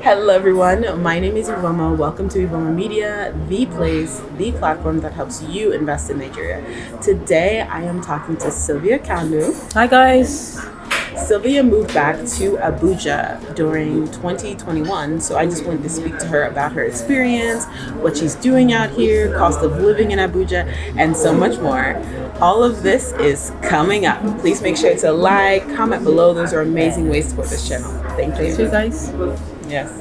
Hello, everyone. My name is Iveoma. Welcome to Iveoma Media, the place, the platform that helps you invest in Nigeria. Today, I am talking to Sylvia Kanu. Hi guys. Sylvia moved back to Abuja during 2021, so I just wanted to speak to her about her experience, what she's doing out here, cost of living in Abuja, and so much more. All of this is coming up. Please make sure to like, comment below. Those are amazing ways to support this channel. Thank Thanks you you. guys. Yes.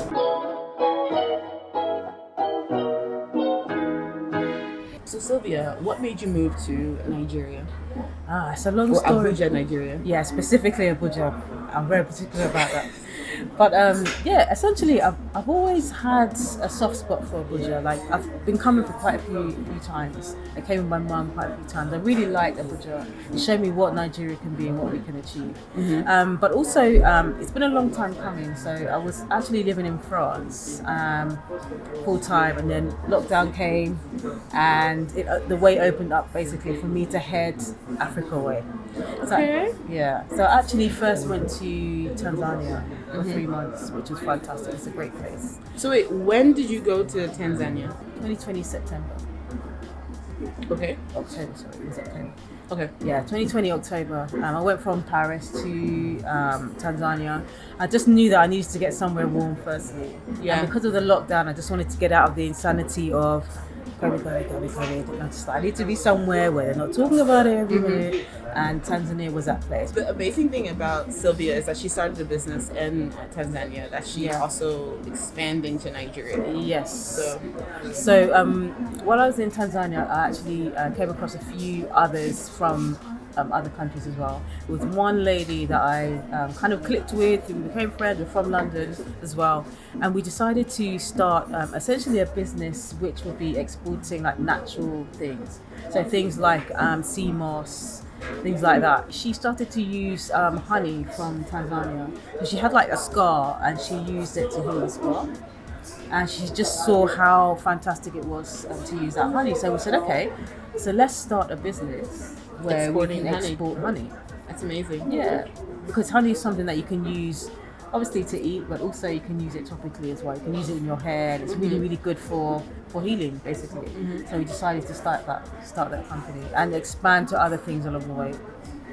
So Sylvia, what made you move to Nigeria It's a long or story. Abuja, Nigeria? Yeah, specifically Abuja. I'm very particular about that. But yeah, essentially, I've always had a soft spot for Abuja. Like I've been coming for quite a few times. I came with my mum quite a few times. I really liked Abuja. It showed me what Nigeria can be and what we can achieve. But also, it's been a long time coming. So I was actually living in France full time, and then lockdown came, and the way opened up basically for me to head Africa away. Okay. So I actually first went to Tanzania for 3 months, which was fantastic. It's a great place. So wait, when did you go to Tanzania? 2020 September. Okay. October, sorry, it was October. Okay. Yeah, 2020 October. I went from Paris to Tanzania. I just knew that I needed to get somewhere warm firstly. Yeah. And because of the lockdown, I just wanted to get out of the insanity of COVID. And I just thought, I need to be somewhere where they're not talking about it every minute. And Tanzania was that place. The amazing thing about Sylvia is that she started a business in Tanzania that she's also expanding to Nigeria. Yes. So while I was in Tanzania, I actually came across a few others from other countries as well. With one lady that I kind of clicked with, we became friends. We're from London as well, and we decided to start essentially a business which would be exporting like natural things. So things like sea moss, things like that. She started to use honey from Tanzania. So she had like a scar, and she used it to heal the scar. And she just saw how fantastic it was to use that honey. So we said, okay, so let's start a business where Exporting we can honey. export honey. That's amazing. Yeah, because honey is something that you can use, obviously to eat, but also you can use it topically as well. You can use it in your hair, and it's really, really good for healing, basically. So we decided to start that company and expand to other things along the way.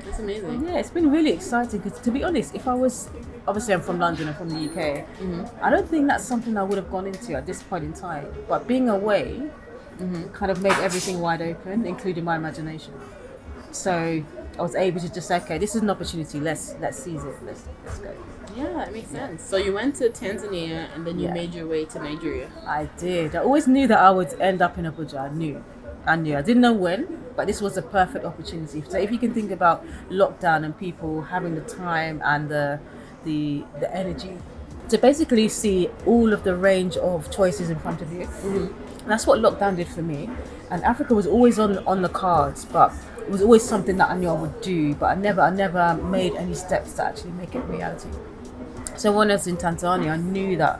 That's amazing. Yeah, it's been really exciting because, to be honest, if I was, obviously I'm from London, I'm from the UK, I don't think that's something I would have gone into at this point in time. But being away kind of made everything wide open, including my imagination. So I was able to just say, okay, this is an opportunity. Let's seize it. Let's go. Yeah, it makes sense. So you went to Tanzania and then you Yeah. made your way to Nigeria. I did. I always knew that I would end up in Abuja. I knew. I didn't know when, but this was a perfect opportunity. So if you can think about lockdown and people having the time and the energy to basically see all of the range of choices in front of you, that's what lockdown did for me. And Africa was always on the cards, but it was always something that I knew I would do, but I never made any steps to actually make it reality. So when I was in Tanzania, I knew that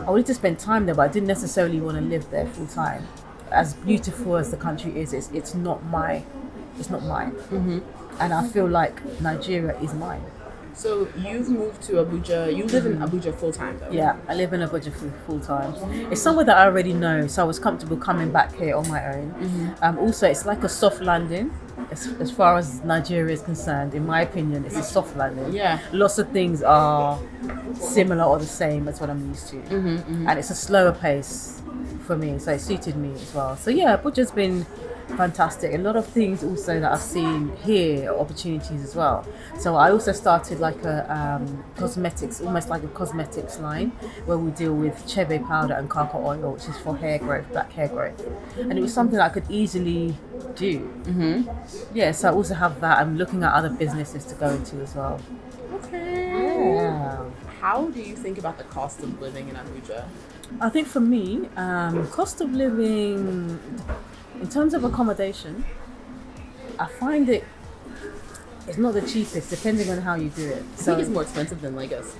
I wanted to spend time there, but I didn't necessarily want to live there full time. As beautiful as the country is, it's not mine. And I feel like Nigeria is mine. So you've moved to Abuja. You live in Abuja full time though. Yeah, I live in Abuja full time. It's somewhere that I already know, so I was comfortable coming back here on my own. Also, it's like a soft landing. As far as Nigeria is concerned, in my opinion, it's a soft landing. Yeah. Lots of things are similar or the same as what I'm used to. And it's a slower pace for me, so it suited me as well. So yeah, Abuja's been fantastic. A lot of things also that I've seen here are opportunities as well. So I also started like a cosmetics, almost like a cosmetics line where we deal with chebe powder and cocoa oil, which is for hair growth, black hair growth. And it was something that I could easily do. Yeah, so I also have that. I'm looking at other businesses to go into as well. Okay. Yeah. How do you think about the cost of living in Abuja? I think for me, cost of living, in terms of accommodation, I find it's not the cheapest, depending on how you do it. I think it's more expensive than Lagos.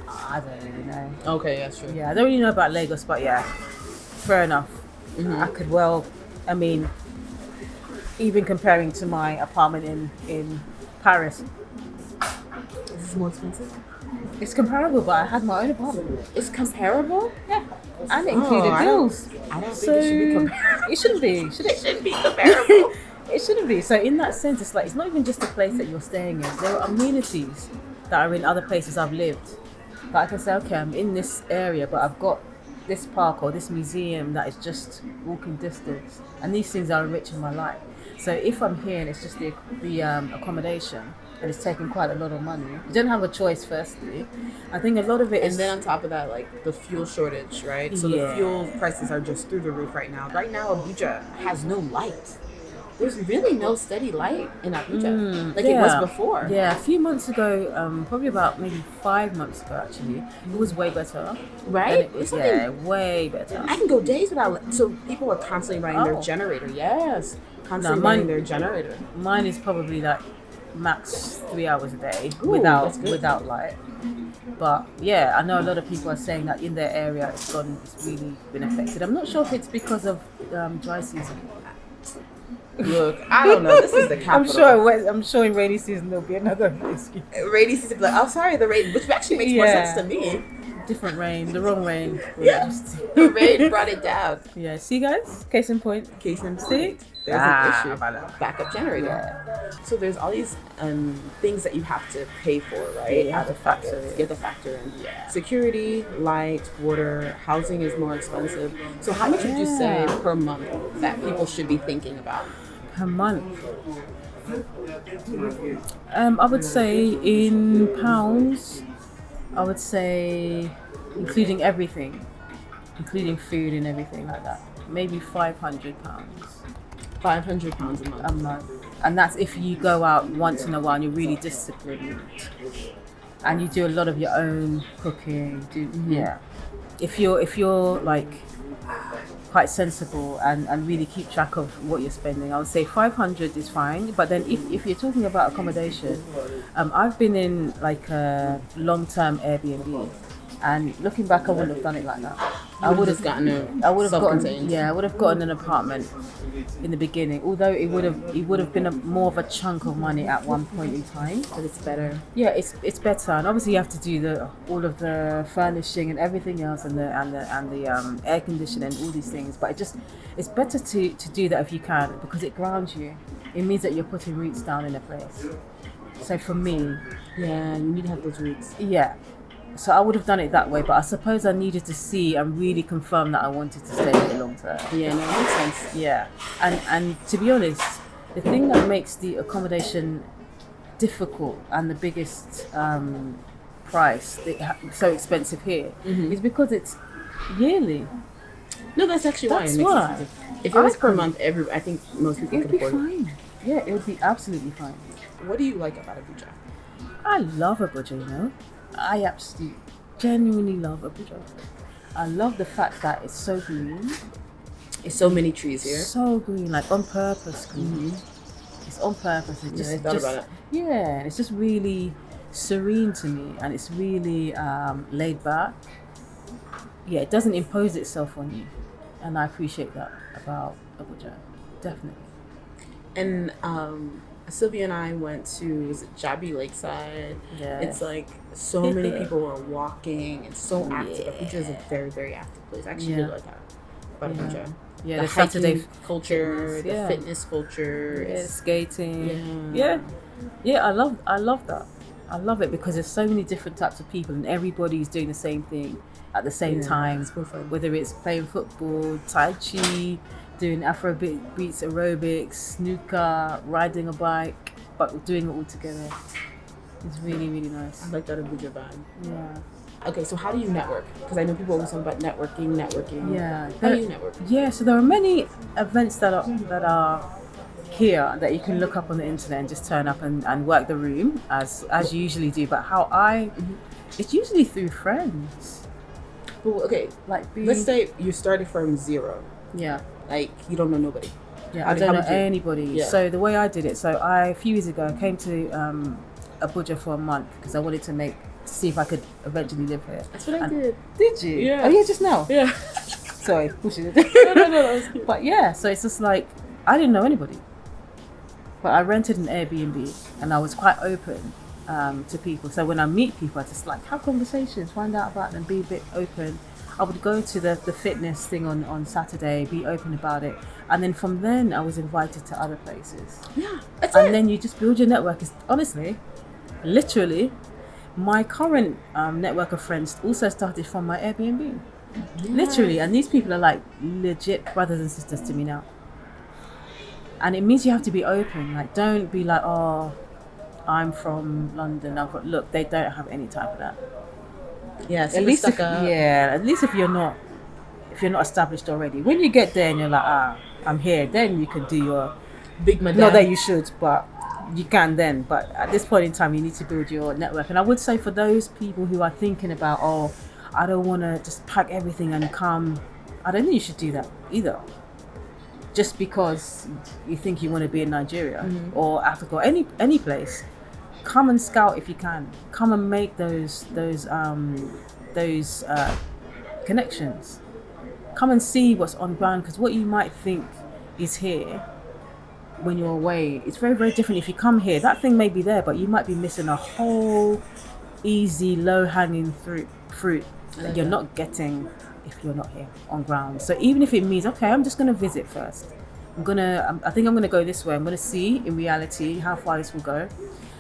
I don't really know. Okay, that's true. Yeah, I don't really know about Lagos, but yeah, fair enough. I could even comparing to my apartment in Paris, Is this more expensive? It's comparable, but I had my own apartment. It's comparable? Yeah. And it included bills. I don't think it should be comparable. It shouldn't be, should it? It should be comparable. It shouldn't be. So in that sense, it's like it's not even just the place that you're staying in. There are amenities that are in other places I've lived. That I can say, okay, I'm in this area, but I've got this park or this museum that is just walking distance, and these things are enriching my life. So if I'm here and it's just the accommodation, and it's taking quite a lot of money, you don't have a choice. Firstly, I think a lot of it is. And then on top of that, like the fuel shortage, right? So the fuel prices are just through the roof right now. Right now, Abuja has no light. There's really no steady light in Abuja, like it was before. Yeah, a few months ago, probably about maybe 5 months ago actually, it was way better. Right? Way better. I can go days without. So people are constantly running their generator. Yes, constantly running their generator. Mine is probably like max 3 hours a day without light. But yeah, I know a lot of people are saying that in their area it's really been affected. I'm not sure if it's because of dry season. Look, I don't know. This is the capital. I'm sure in rainy season there'll be another excuse. Rainy season, like, oh, sorry, the rain, which actually makes more sense to me. Different rain, the wrong rain. The rain brought it down. Yeah, see guys? Case in point. Case in point. See? There's an issue. Backup generator. Yeah. So there's all these things that you have to pay for, right? Yeah, you have to factor in. You have to factor in. Yeah. Security, light, water, housing is more expensive. So how much would you say per month that people should be thinking about? Per month? I would say in pounds, I would say including everything, including food and everything like that, maybe £500. £500 a month. And that's if you go out once in a while and you're really disciplined and you do a lot of your own cooking. If you're like quite sensible and really keep track of what you're spending, I would say 500 is fine. But then if you're talking about accommodation, I've been in like a long-term Airbnb, and looking back, I wouldn't have done it like that. I would have gotten an apartment in the beginning, although it would have been more of a chunk of money at one point in time. But it's better. Yeah, it's better, and obviously you have to do all of the furnishing and everything else, and the air conditioning and all these things. But it's better to do that if you can, because it grounds you. It means that you're putting roots down in a place. So for me, yeah, you need to have those roots. Yeah. So I would have done it that way, but I suppose I needed to see and really confirm that I wanted to stay there long term. Yeah, no, that makes sense. Yeah, and to be honest, the thing that makes the accommodation difficult and the biggest price so expensive here is because it's yearly. No, that's actually why. That's why. If it was per month, I think most people could afford it. It would be fine. Yeah, it would be absolutely fine. What do you like about Abuja? I love Abuja, you know. I absolutely, genuinely love Abuja. I love the fact that it's so green. It's so many trees here. So green, like on purpose green. It's on purpose. It's just really serene to me, and it's really laid back. Yeah, it doesn't impose itself on you, and I appreciate that about Abuja, definitely. And Sylvia and I went to Jabi Lakeside. Yeah. It's like so many people were walking and so active. Abuja is a very, very active place. I actually really like that about Abuja. Yeah, the Saturday culture, the fitness culture, skating. Yeah. I love that. I love it because there's so many different types of people and everybody's doing the same thing at the same time. Whether it's playing football, tai chi, doing Afrobeats, aerobics, snooker, riding a bike, but doing it all together. It's really, really nice. I like that Abuja vibe. Yeah. Okay, so how do you network? Because I know people always talk about networking. Yeah. How do you network? Yeah, so there are many events that are here that you can look up on the internet and just turn up and work the room as you usually do. But it's usually through friends. Well, okay, let's say you started from zero. Yeah. Like, you don't know nobody. Yeah, I don't know anybody. Yeah. So the way I did it, a few years ago, I came to Abuja for a month because I wanted to see if I could eventually live here. That's what I did. Did you? Yeah. Oh, yeah, just now? Yeah. Sorry, pushing it. No. But yeah, so it's just like, I didn't know anybody. But I rented an Airbnb and I was quite open to people. So when I meet people, I just like have conversations, find out about them, be a bit open. I would go to the fitness thing on Saturday, be open about it. And then from then I was invited to other places. Yeah, that's And it. then you just build your network. It's, honestly, literally, my current network of friends also started from my Airbnb. Literally. And these people are like legit brothers and sisters to me now. And it means you have to be open. Like, don't be like, oh, I'm from London. Look, they don't have any time for that. Yeah, At least if you're not established already. When you get there and you're like, I'm here, then you can do your big madam. not that you should, but you can then. But at this point in time, you need to build your network. And I would say for those people who are thinking about, oh, I don't want to just pack everything and come, I don't think you should do that either. Just because you think you want to be in Nigeria or Africa or any place, come and scout if you can. Come and make those connections. Come and see what's on ground, because what you might think is here when you're away, it's very, very different. If you come here, that thing may be there, but you might be missing a whole easy, low-hanging fruit that you're not getting if you're not here on ground. So even if it means, okay, I'm just going to visit first. I think I'm going to go this way. I'm going to see in reality how far this will go.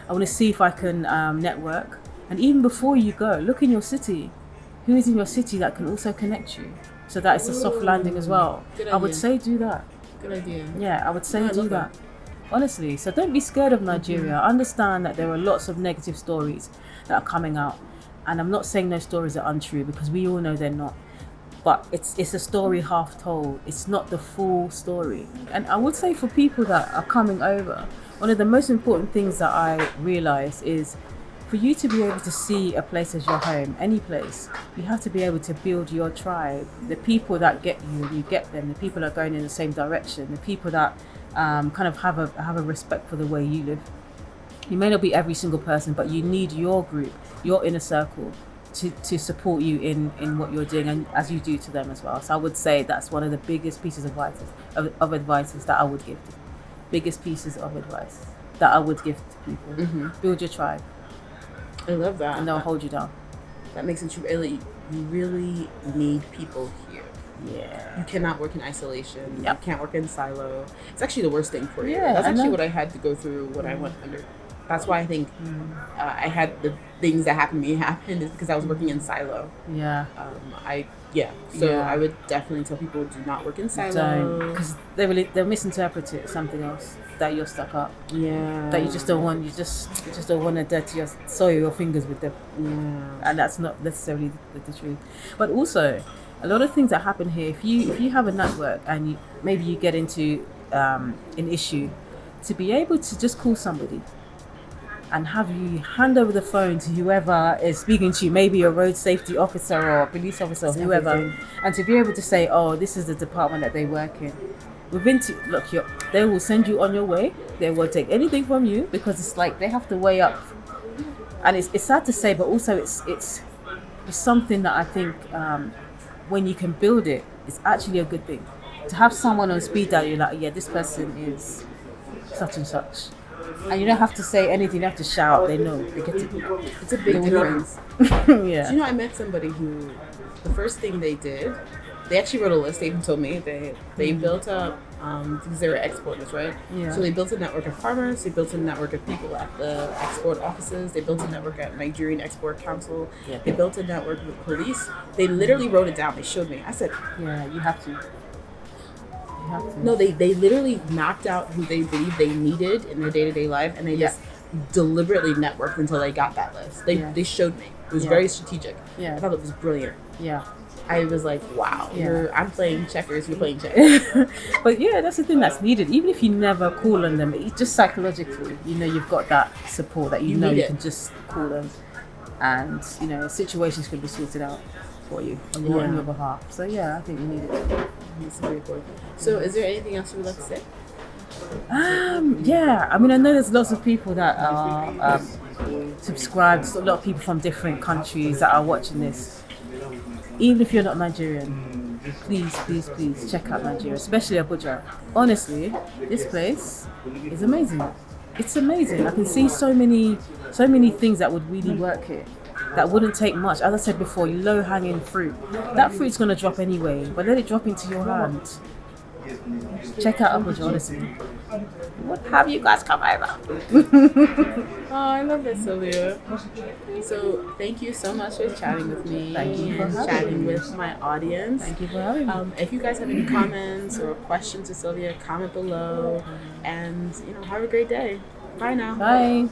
I want to see if I can network. And even before you go, look in your city. Who is in your city that can also connect you? So that it's a soft landing as well. I would say do that. Good idea. Yeah, I would say do that. Honestly. So don't be scared of Nigeria. Understand that there are lots of negative stories that are coming out. And I'm not saying those stories are untrue, because we all know they're not. But it's a story half told. It's not the full story. And I would say for people that are coming over, one of the most important things that I realize is for you to be able to see a place as your home, any place, you have to be able to build your tribe. The people that get you, you get them. The people that are going in the same direction. The people that kind of have a respect for the way you live. You may not be every single person, but you need your group, your inner circle, to support you in what you're doing, and as you do to them as well. So I would say that's one of the biggest pieces of advice that I would give. Biggest pieces of advice that I would give to people. Build your tribe. I love that. And they'll hold you down. That makes it true. You really need people here. Yeah. You cannot work in isolation. Yep. You can't work in silo. It's actually the worst thing for you. Yeah, That's actually what I had to go through when I went under. That's why I think I had the things that happened to me happen is because I was working in silo. Yeah. I would definitely tell people do not work in silo. Because they'll misinterpret it as something else, that you're stuck up. Yeah. That you just don't want, you just don't want to dirty soil your fingers with them. Yeah. And that's not necessarily the truth. But also, a lot of things that happen here, if you have a network and maybe you get into an issue, to be able to just call somebody and have you hand over the phone to whoever is speaking to you, maybe a road safety officer or a police officer or whoever, and to be able to say, oh, this is the department that they work in. They will send you on your way. They won't take anything from you, because it's like they have to weigh up. And it's sad to say, but also it's something that I think when you can build it, it's actually a good thing. To have someone on speed dial, you're like, yeah, this person is such and such. And you don't have to say anything, you have to shout, they know, they get it. It's a big difference. Yeah. Do you know, I met somebody who, the first thing they did, they actually wrote a list. They even told me they built up, because they were exporters, right? Yeah. So they built a network of farmers, they built a network of people at the export offices, they built a network at Nigerian Export Council, they built a network with police. They literally wrote it down. They showed me. I said, yeah, you have to. No, they literally mapped out who they believed they needed in their day-to-day life, and they just deliberately networked until they got that list. They showed me. It was very strategic. Yeah. I thought it was brilliant. Yeah. I was like, wow, I'm playing checkers, you're playing checkers. But yeah, that's the thing that's needed. Even if you never call on them, it's just psychologically, you've got that support that you can just call them, and situations can be sorted out for you on your behalf. So yeah, I think you need it. That's very important. So is there anything else you would like to say? Yeah, I mean, I know there's lots of people that are subscribed, a lot of people from different countries that are watching this. Even if you're not Nigerian, please check out Nigeria, especially Abuja. Honestly, this place is amazing. it's amazing. I can see so many things that would really work here. That wouldn't take much. As I said before, low hanging fruit. That fruit's gonna drop anyway, but let it drop into your hand. Check out Abuja, honestly. What have you guys come over? Oh, I love that, Sylvia. So thank you so much for chatting with me. Thank you for and having chatting me. with my audience. Thank you for having me. If you guys have any comments or questions to Sylvia, comment below. And have a great day. Bye now. Bye.